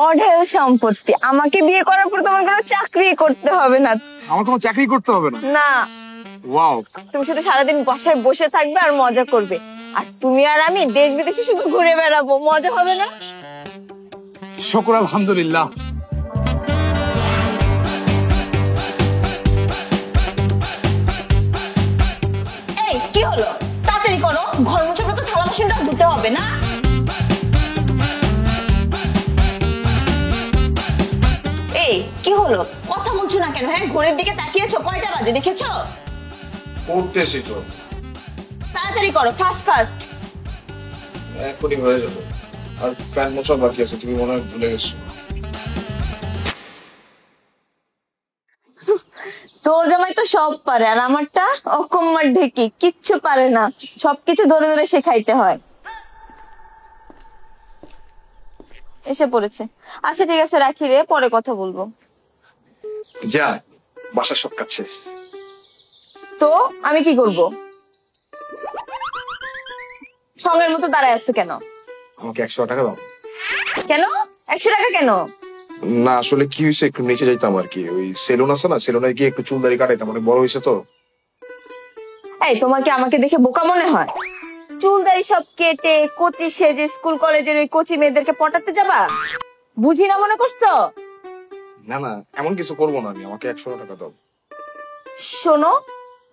অঢেল সম্পত্তি, আমাকে বিয়ে করার পর তোমার কোনো চাকরি করতে হবে না। আমার কোনো চাকরি করতে হবে না? না। ওয়াও। তুমি শুধু সারাদিন বাসায় বসে থাকবে আর মজা করবে, আর তুমি আর আমি দেশ বিদেশে শুধু ঘুরে বেড়াবো, মজা হবে না? শুকর আলহামদুলিল্লাহ। এই কি হলো, তাড়াতাড়ি করো, ঘর মোছার পর তো থালা বাসনটা ধুতে হবে না? এই কি হলো, কথা বলছো না কেন? হ্যাঁ, ঘড়ির দিকে তাকিয়েছো, কয়টা বাজে দেখেছো? উঠতেছি তো। তাড়াতাড়ি করো, ফাস্ট ফাস্ট। এখনই হয়ে যাবে। আর ফ্যান মোছা বাকি আছে, তুমি মনে হয় ভুলে গেছো। তোর জামাই তো সব পারে, আর আমারটা অকম্মার ঢেকি, কিচ্ছু পারে না, সবকিছু ধরে ধরে শেখাইতে হয়। এসে পড়েছে। আচ্ছা ঠিক আছে, রাখি রে, পরে কথা বলবো। যা, বাসার সব কাজ শেষ। তো আমি কি করব? সঙ্গের মতো দাঁড়ায় আসছো কেন? আমাকে 100 টাকা দাও। কেন 100 টাকা কেন? না আসলে কি হয়েছে, একটু নিচে যাইতাম আর কি, ওই সেলুন আছে না, সেলুনে গিয়ে একটু চুল দাড়ি কাটাইতাম, অনেক বড় হয়েছে তো। এই তোমার কি আমাকে দেখে বোকা মনে হয়? চুল দাড়ি সব কেটে কোচি সেজে স্কুল কলেজের ওই কোচি মেয়েদেরকে পটাতে যাবা? বুঝি না মনে করছো? না না, এমন কিছু করবো না আমি, আমাকে 100 টাকা দাও। শোনো,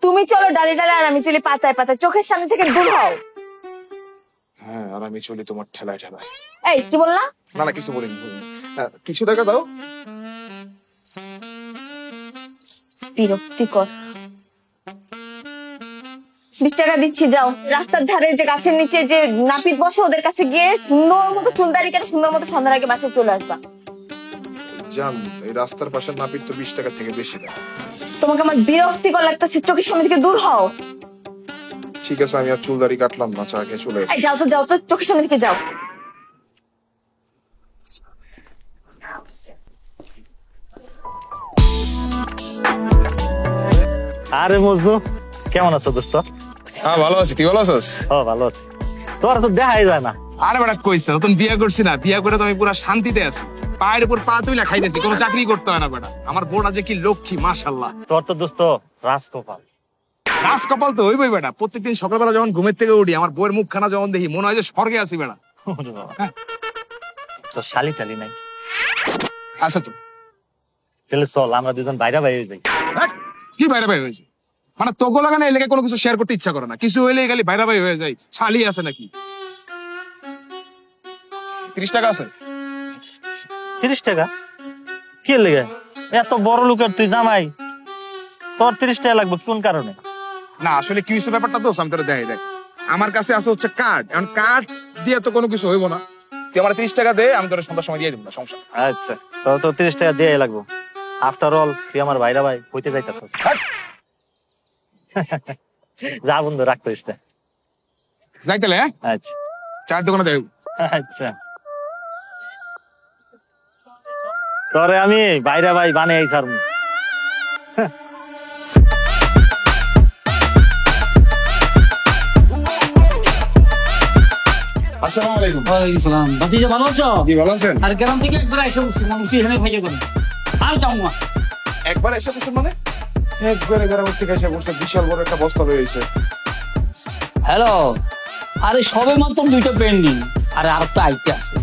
তুমি চলো ডালে ডালে, আর আমি চলি পাতায় পাতায়, চোখের সামনে থেকে দূর হও। হ্যাঁ, আর আমি চলি তোমার ঠেলায় ঠেলায়। এই কি বললা? না না, কিছু বলিনি। কিছু টাকা দাও। বিরক্তিকর। 20 টাকা দিচ্ছি, যাও। রাস্তার ধারে যে গাছের নিচে যে নাপিত বসে, ওদের কাছে গিয়ে সুন্দর মতো চুল দাড়ি কেটে সুন্দর মতো সন্ধ্যার আগে বাসায় চলে আসবা। জান, এই রাস্তার পাশের নাপিত তো 20 টাকার থেকে বেশি না। তোমাকে আমার বিরক্তিকর লাগতেছে, চোখের সামনে থেকে দূর হও। ঠিক আছে, আমি আর চুল দাড়ি কাটলাম না, চা খেয়ে চলে এই যাও তো, যাও তো, চোখের সামনে থেকে যাও। আরে মজনু, কেমন আছো দোস্ত? হ্যাঁ ভালো আছি, তুই ভালো আছিস? ও ভালো আছি। তোর তো দেখাই যায় না। আরে বেটা কইছে, নতুন বিয়ে করছি না, বিয়ে করে তো আমি পুরো শান্তিতে আছি, পায়ের উপর পা তুইলা খাইতেছি, কোনো চাকরি করতে হয় না বেটা। আমার বোনটা যে কি লক্ষ্মী, মাশাআল্লাহ। তোর তো দোস্ত রাজকপাল। রাজ কপাল তো হইবই বেটা, প্রত্যেকদিন সকালবেলা যখন ঘুমের থেকে উঠি, আমার বউয়ের মুখখানা যখন দেখি, মনে হয় যে স্বর্গে আছি বেটা। ওরে বাবা। তোর শালি টালি নাই? আচ্ছা তো তাহলে চল আমরা দুজন বাইরে বাইরে যাই। কি বাইরে বাইরে হয়েছে? মানে তোকে লাগানো এই লেগে কোনো কিছু শেয়ার করতে ইচ্ছা করে না, কিছু হইলে খালি বাইরে বাইরে হয়ে যায়। শালি আছে নাকি? 30 টাকা আছে? 30 টাকা? কি লেগে? এত বড় লোকের তুই জামাই, তোর 30 টাকা লাগবে কোন কারণে? না আসলে কি হয়েছে ব্যাপারটা, তো আমি তোরা দেখাই দেখ। আমার কাছে আছে হচ্ছে কার্ড, এখন কার্ড দিয়ে তো কোনো কিছু হইব না। তুই আমার 30 টাকা দে, আমি তোর সন্ধ্যার সময় দিয়ে দিব না, সমস্যা। আচ্ছা, তো 30 টাকা দিয়ে লাগবে। আফটার অল তুই আমার ভাইরা ভাই হইতে যাইতাছিস। যা বন্ধু, রাখ করিস না। যাই তাহলে। হ্যাঁ আচ্ছা চায়ের দোকানে দেখ। আচ্ছা, তোরে আমি ভাইরা ভাই বানিয়ে ছাড়বো। আসসালামু আলাইকুম। ওয়ালাইকুম সালাম। ভাতিজা ভালো আছো? জি ভালো আছেন? আর গ্রাম থেকে একবার এসে বসছি, মানুষ এখানে থেকে যাবে। আর যাও না। একবার এসে বসুন মানে? একবারে গ্রামের থেকে এসে বসে বিশাল বড় একটা বস্তা রয়েছে। হ্যালো, আরে সবে মাত্র 2টা পেন্ডিং, আরে আর একটা আইতে আছে,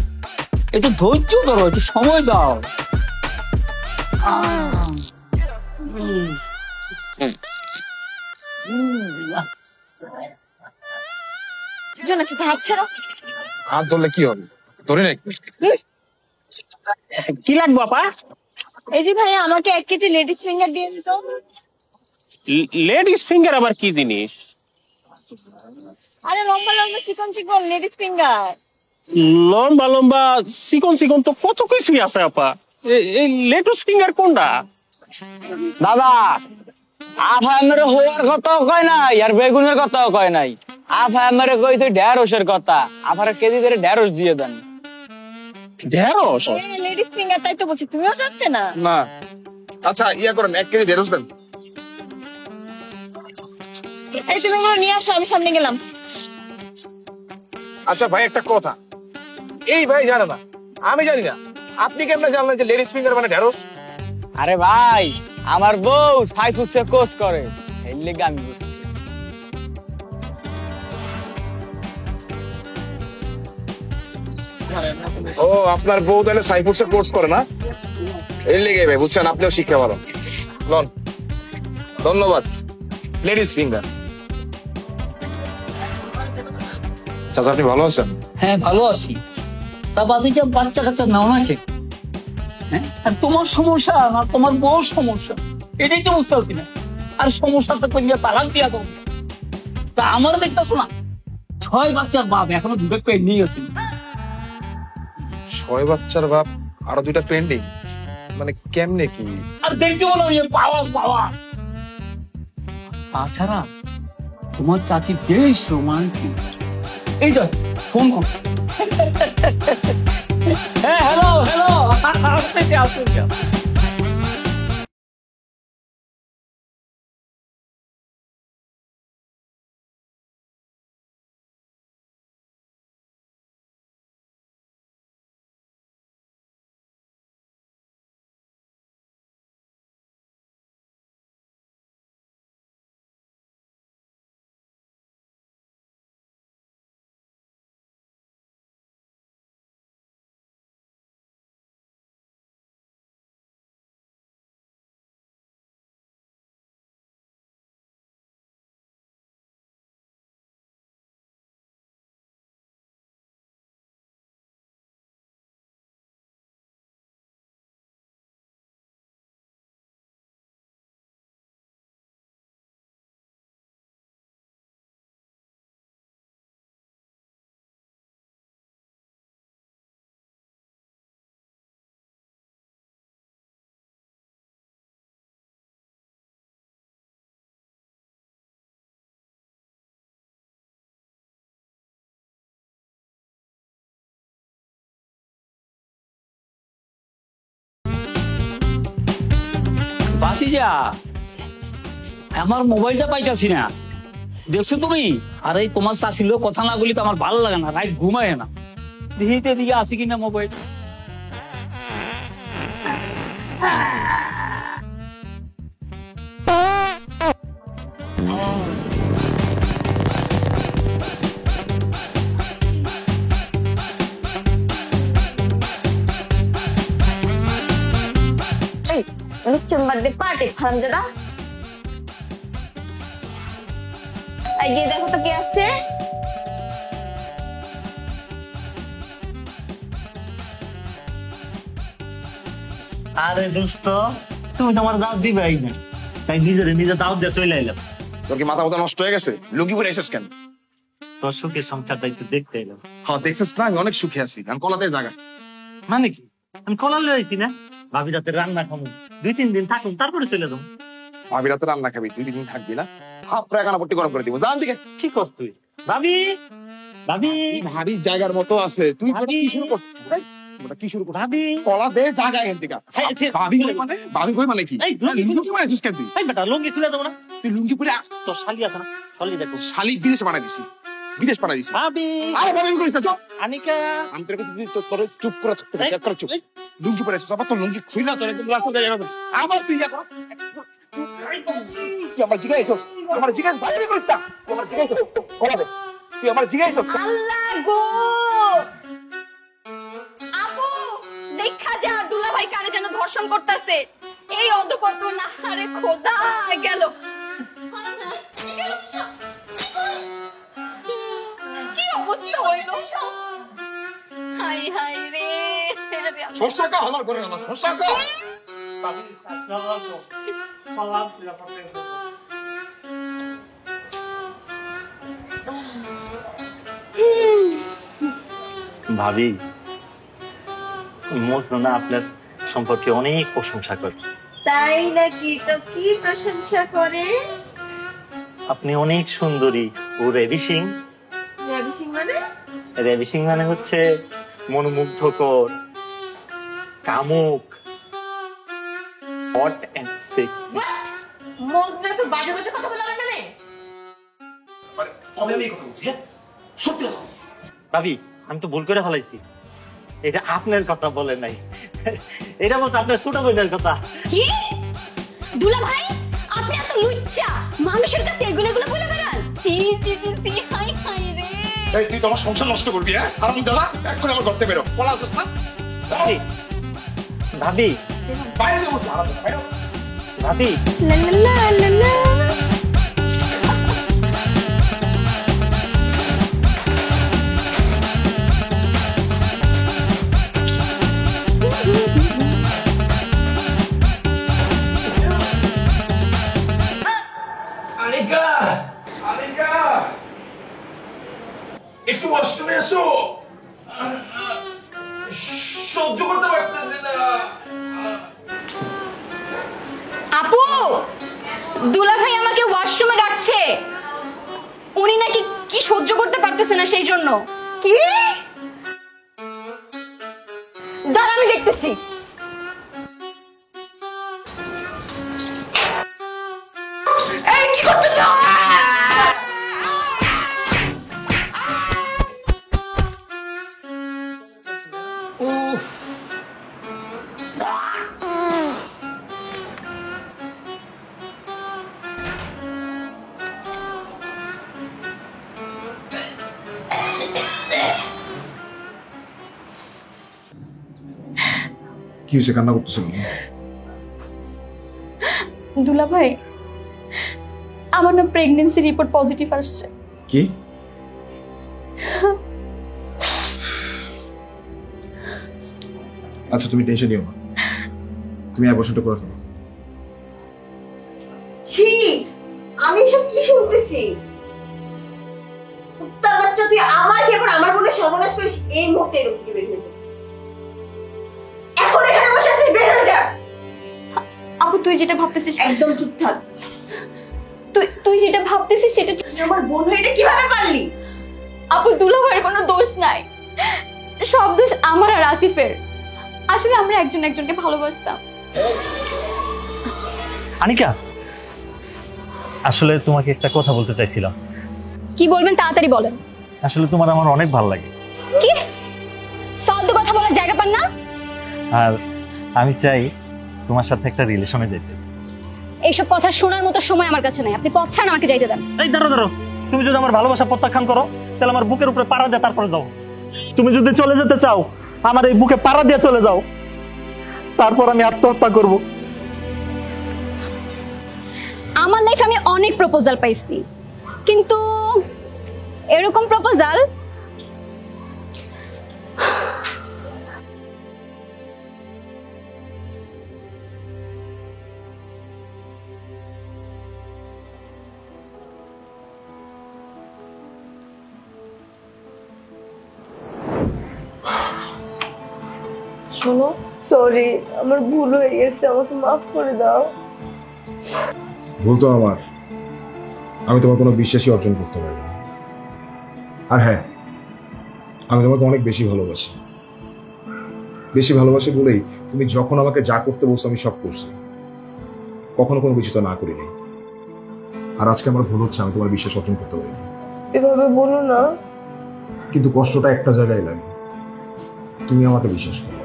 একটু ধৈর্য ধরো, একটু সময় দাও। জন আছে, হাত ছাড়ো। হাত ধরলে কি হবে? ধরে নাকি? কি লাগবো আপা? এই যে ভাই, আমাকে 1 কেজি লেডিস ফিঙ্গার দিয়ে দিত। লেডিস ফিঙ্গার আবার কি জিনিস? আরে লম্বা লম্বা চিকন চিকন লেডিস ফিঙ্গার। লম্বা লম্বা চিকন চিকন তো কত কিছুই আছে আপা। এই লেটুস ফিঙ্গার কোনটা? দাদা, আফামের হওয়ার কথাও কয় নাই, আর বেগুনের কথাও কয় নাই। আফামের কইতে ঢেঁড়সের কথা, আফার কেজি করে ঢেঁড়স দিয়ে দেন। ঢেঁড়স? লেডিস ফিঙ্গার, তাই তো বলছি, তুমিও জানতে না? না। আচ্ছা ইয়া করেন, 1 কেজি ঢেঁড়স দেন। এই তুমি এগুলো নিয়ে আসো, আমি সামনে গেলাম। আচ্ছা ভাই একটা কথা, এই ভাই জানে না, আমি জানি না, আপনি কেমনে জানলেন যে লেডিস ফিঙ্গার মানে ঢেঁড়স? আরে ভাই, আমার বউ সাইফুসে কোর্স করে, এই লেগে আমি বুঝছি। ও, আপনার বউ তাহলে সাইফুডসের কোর্স করে না? এর লেগে ভাই বুঝছেন, আপনিও শিক্ষা ভালো। লন, ধন্যবাদ। Ladies finger. চাচা আপনি ভালো আছেন? হ্যাঁ ভালো আছি। তা বাতিজা বাচ্চা কাচ্চা নাও না খেয়ে, হ্যাঁ? আর তোমার সমস্যা না তোমার বউ সমস্যা, এটাই তো বুঝতে পারছি না। আর সমস্যাটা করিয়া তালাক দিয়া তো, তা আমার দেখতেছো না 6 বাচ্চার বাপ এখনো 2টা পেন্ডিং আছে। 6 বাচ্চার বাপ, আরো 2টা পেন্ডিং, মানে কেমনে কি? আর দেখতে বলো পাওয়া পাওয়া। তাছাড়া তোমার চাচি বেশ রোমান্টিক। এই তো ফোন করছে। হ্যাঁ হ্যালো হ্যালো, আসতেছে আসতেছে। বাতিজা আমার মোবাইলটা পাইতাছি না, দেখছো তুমি? আর এই তোমার চাষির লোক কথা না বলি তো আমার ভালো লাগে না, রাত ঘুমায় না। দিতে দিকে আসি কিনা মোবাইল। এই লুচ্চন বার্থডে পার্টি হারামজাদা, এই গিয়ে দেখো তো কে আসছে। আরে দোস্ত, তুমি তো আমার দাওয়াত দিবাই না, তাই নিজে দাওয়াত দিয়ে চলে এলাম। তোর কি মাথা মতো নষ্ট হয়ে গেছে? লুঙ্গি পরে এসেছ কেন? তোর সুখের সংসারটা একটু দেখতে এলাম। হ্যাঁ দেখছিস না, আমি অনেক সুখী আছি, আমি কলাতে জায়গা। মানে কি, আমি কলা লয়ে আইছি না, ভাবি রাতে রান্না খাবো, 2-3 দিন থাকুন তারপরে চলে যাবো। আমি রাতে রান্না খাবি, 2 দিন থাকবি না? হাফ প্রায় কানাপট্টি গরম করে দিব, জান দিকে। কি করছ তুই? ভাবি ভাবি ভাবি জায়গার মতো আছে, তুই কি শুরু করছিস? কি শুরু করছিস? ভাবি কলা দে জায়গা এখান থেকে। ভাবি কই মানে? ভাবি কই মানে কি? এই, লুঙ্গি লুঙ্গি পরে আছিস কেন তুই? এই বেটা লুঙ্গি খুলে যাবো না? তুই লুঙ্গি পরে তোর শালি আছে না, শালি দেখো। শালি বিদেশে বানাই দিছি, বিদেশ পাঠাই দিছি। ভাবি আরে ভাবি করিস না, চুপ। আনিকা আমি তোর কাছে তোর চুপ করে থাকতে বলছি, একবার চুপ। লুঙ্গি পরে আছিস, আবার তোর লুঙ্গি খুইলা তোর একদম রাস্তা দিয়ে যাবে। আবার তুই ইয়া কর, তুই আমার জিগাইছস, আমার জিগাইছ ভাবি করিস না, তুই আমার জিগাইছস কলা দে, তুই আমার জিগাইছস। আল্লাহ গো, আপু দেখা যা দুলা ভাই কারে যেন ধর্ষণ করতেছে। এই অধপত না, আরে খোদা গেল। কি অবস্থা হইল, হাই হাই রে। শশাকা হালাল করে না, শশাকা। ভাবি মজনু না আপনার সম্পর্কে অনেক প্রশংসা করে। তাই নাকি? তো কি প্রশংসা করে? আপনি অনেক সুন্দরী ও রেভিশিং। রেভিশিং মানে? রেভিশিং মানে হচ্ছে মনোমুগ্ধকর, কামুক, হট এন্ড সেক্সি। মজনু তো বাজে বাজে কথা বলে আমার নামে। মানে কবে আমি এই কথা বলছি? সত্যি কথা। ভাবি আমি তো ভুল করে ফেলাইছি, এটা আপনার কথা বলে নাই, এটা বলছে আপনার ছোট বোনের কথা। কি দুলা ভাই, আপনি এত লুচ্চা, মানুষের কাছে এগুলো এগুলো বলে বেড়ান? ছি ছি ছি ছি, হাই হাই রে। এই তুই তো আমার সংসার নষ্ট করবি, হ্যাঁ? আর আমি দাদা এখন আমার করতে বেরো, বলা আসছ না? ভাবি ভাবি বাইরে যাবো, বাইরে। ভাবি লা লা লা লা লা। আনিকা, আনিকা, একটু ওয়াশরুমে এসো। সহ্য করতে পারতেছি না। আপু, দুলা ভাই আমাকে ওয়াশরুমে ডাকছে। উনি নাকি কি সহ্য করতে পারতেছে না, সেই জন্য। কি? দাঁড়া, আমি দেখতেছি। এই কি করতেছ? কি হয়েছে, কান্না করতেছিল? দুলা ভাই, আমার না প্রেগন্যান্সি রিপোর্ট পজিটিভ আসছে। কি? আচ্ছা তুমি টেনশন নিও না, তুমি অ্যাবর্শনটা করে ফেলো। ছি, আমি এসব কি শুনতেছি? কুত্তার বাচ্চা, তুই আমার কি এবার আমার বোনের সর্বনাশ করিস? এই মুহূর্তে এরকম কি বের হয়ে যা। এখন এখানে বসে আছিস, বের হয়ে যা। আপু, তুই যেটা ভাবতেছিস, একদম চুপ থাক। তুই যেটা ভাবতেছিস সেটা। তুই আমার বোন হয়ে এটা কিভাবে পারলি? আপু, দুলা ভাইয়ের কোনো দোষ নাই, সব দোষ আমার আর আসিফের। আসলে আমরা একজন একজনকে ভালোবাসতাম। আনিকা, আসলে তোমাকে একটা কথা বলতে চাইছিলাম। কি বলবেন, তাড়াতাড়ি বলেন। আসলে তোমার আমার অনেক ভালো লাগে, কি ফালতু কথা বলার জায়গা পান না? আর আমি চাই তোমার সাথে একটা রিলেশনে যেতে। এইসব কথা শোনার মতো সময় আমার কাছে নাই। আপনি পথ ছাড়ান, আমাকে যাইতে দেন। এই দাঁড়ো দাঁড়ো, তুমি যদি আমার ভালোবাসা প্রত্যাখ্যান করো তাহলে আমার বুকের উপরে পাড়া দিয়ে তারপরে যাও। তুমি যদি চলে যেতে চাও, আমার এই বুকে পাড়া দিয়ে চলে যাও, তারপর আমি আত্মহত্যা করব। আমার লাইফে আমি অনেক প্রপোজাল পাইছি, কিন্তু এরকম প্রপোজাল শোনো, সরি, আমার ভুল হয়ে গেছে, আমাকে মাফ করে দাও। ভুল তো আমার, আমি তোমার কোনো বিশ্বাসই অর্জন করতে পারিনি। আর হ্যাঁ, আমি তোমাকে অনেক বেশি ভালোবাসি। বেশি ভালোবাসি বলেই তুমি যখন আমাকে যা করতে বলছো আমি সব করছি, কখনো কোনো কিছু তো না করিনি। আর আজকে আমার ভুল হচ্ছে, আমি তোমার বিশ্বাস অর্জন করতে পারিনি। এভাবে বলো না। কিন্তু কষ্টটা একটা জায়গায় লাগে, তুমি আমাকে বিশ্বাস করো না।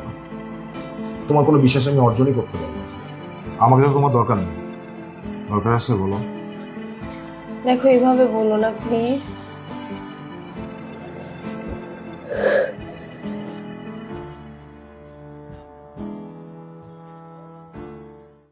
তোমার কোনো বিশ্বাস আমি অর্জনই করতে পারবো না। আমাকে তো তোমার দরকার নেই, দরকার আছে বলো। দেখো, এভাবে বলো না প্লিজ।